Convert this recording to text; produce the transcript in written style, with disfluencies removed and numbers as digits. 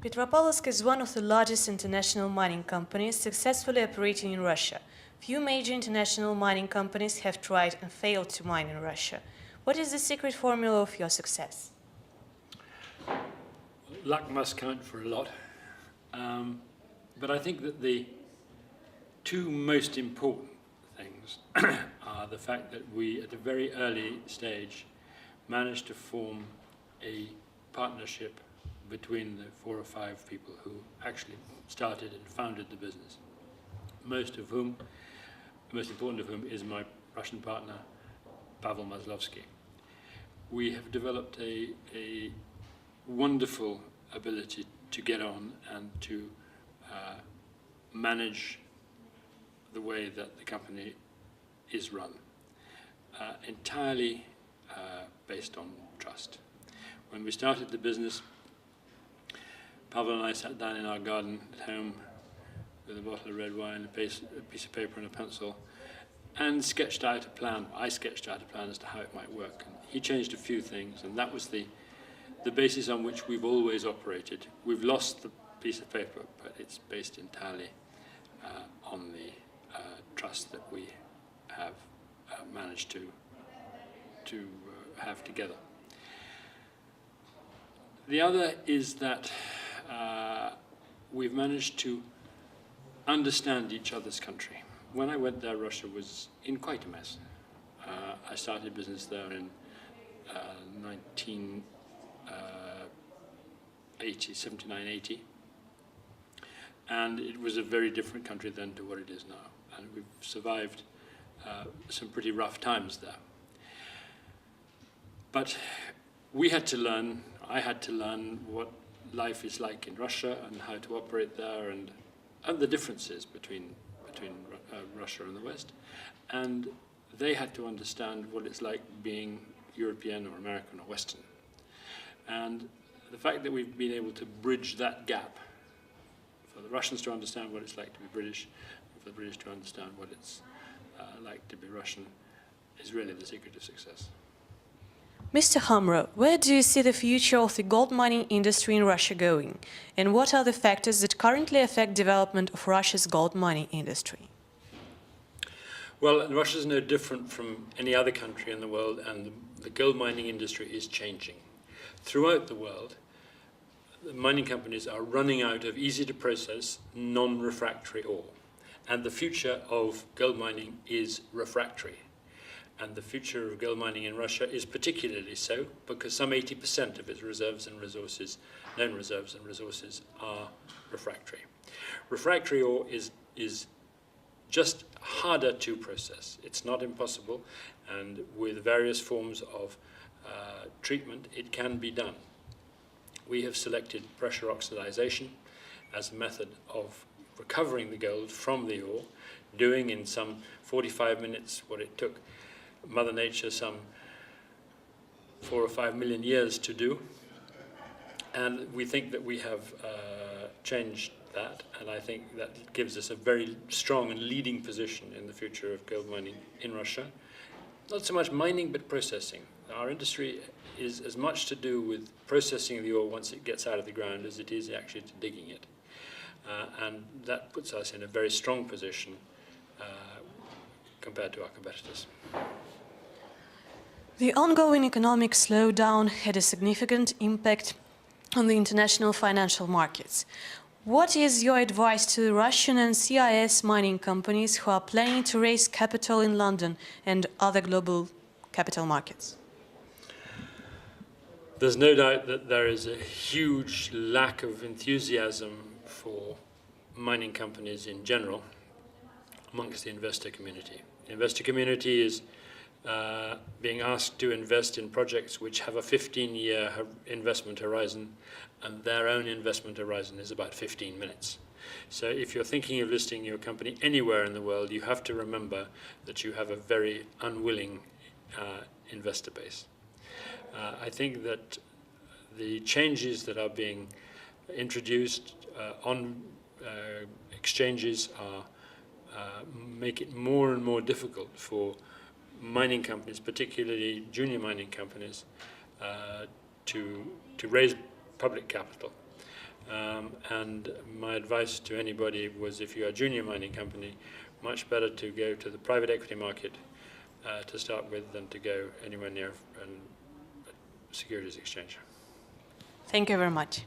Petropavlovsk is one of the largest international mining companies successfully operating in Russia. Few major international mining companies have tried and failed to mine in Russia. What is the secret formula of your success? Luck must count for a lot, but I think that the two most important things are the fact that we, at a very early stage, managed to form a partnership between the 4 or 5 people who actually started and founded the business, the most important of whom is my Russian partner, Pavel Maslovsky. We have developed a wonderful ability to get on and to manage the way that the company is run, entirely based on trust. When we started the business, Pavel and I sat down in our garden at home with a bottle of red wine, a piece of paper and a pencil, and sketched out a plan. I sketched out a plan as to how it might work. And he changed a few things, and that was the basis on which we've always operated. We've lost the piece of paper, but it's based entirely on the trust that we have managed to have together. The other is that we've managed to understand each other's country. When I went there, Russia was in quite a mess. I started business there in 79, 80, and it was a very different country then to what it is now. And we've survived some pretty rough times there. But we had to learn, I had to learn what life is like in Russia and how to operate there, and the differences between Russia and the West. And they had to understand what it's like being European or American or Western. And the fact that we've been able to bridge that gap, for the Russians to understand what it's like to be British, and for the British to understand what it's like to be Russian, is really the secret of success. Mr. Hambro, where do you see the future of the gold mining industry in Russia going? And what are the factors that currently affect development of Russia's gold mining industry? Well, Russia is no different from any other country in the world, and the gold mining industry is changing. Throughout the world, the mining companies are running out of easy-to-process, non-refractory ore. And the future of gold mining is refractory. And the future of gold mining in Russia is particularly so because some 80% of its reserves and resources, known reserves and resources, are refractory. Refractory ore is just harder to process. It's not impossible, and with various forms of treatment, it can be done. We have selected pressure oxidization as a method of recovering the gold from the ore, doing in some 45 minutes what it took Mother Nature some 4 or 5 million years to do. And we think that we have changed that, and I think that gives us a very strong and leading position in the future of gold mining in Russia. Not so much mining, but processing. Our industry is as much to do with processing the ore once it gets out of the ground as it is actually to digging it. And that puts us in a very strong position compared to our competitors. The ongoing economic slowdown had a significant impact on the international financial markets. What is your advice to the Russian and CIS mining companies who are planning to raise capital in London and other global capital markets? There's no doubt that there is a huge lack of enthusiasm for mining companies in general amongst the investor community. The investor community is being asked to invest in projects which have a 15-year investment horizon, and their own investment horizon is about 15 minutes. So if you're thinking of listing your company anywhere in the world, you have to remember that you have a very unwilling investor base. I think that the changes that are being introduced on exchanges make it more and more difficult for mining companies, particularly junior mining companies, to raise public capital. And my advice to anybody was, if you're a junior mining company, much better to go to the private equity market to start with than to go anywhere near a securities exchange. Thank you very much.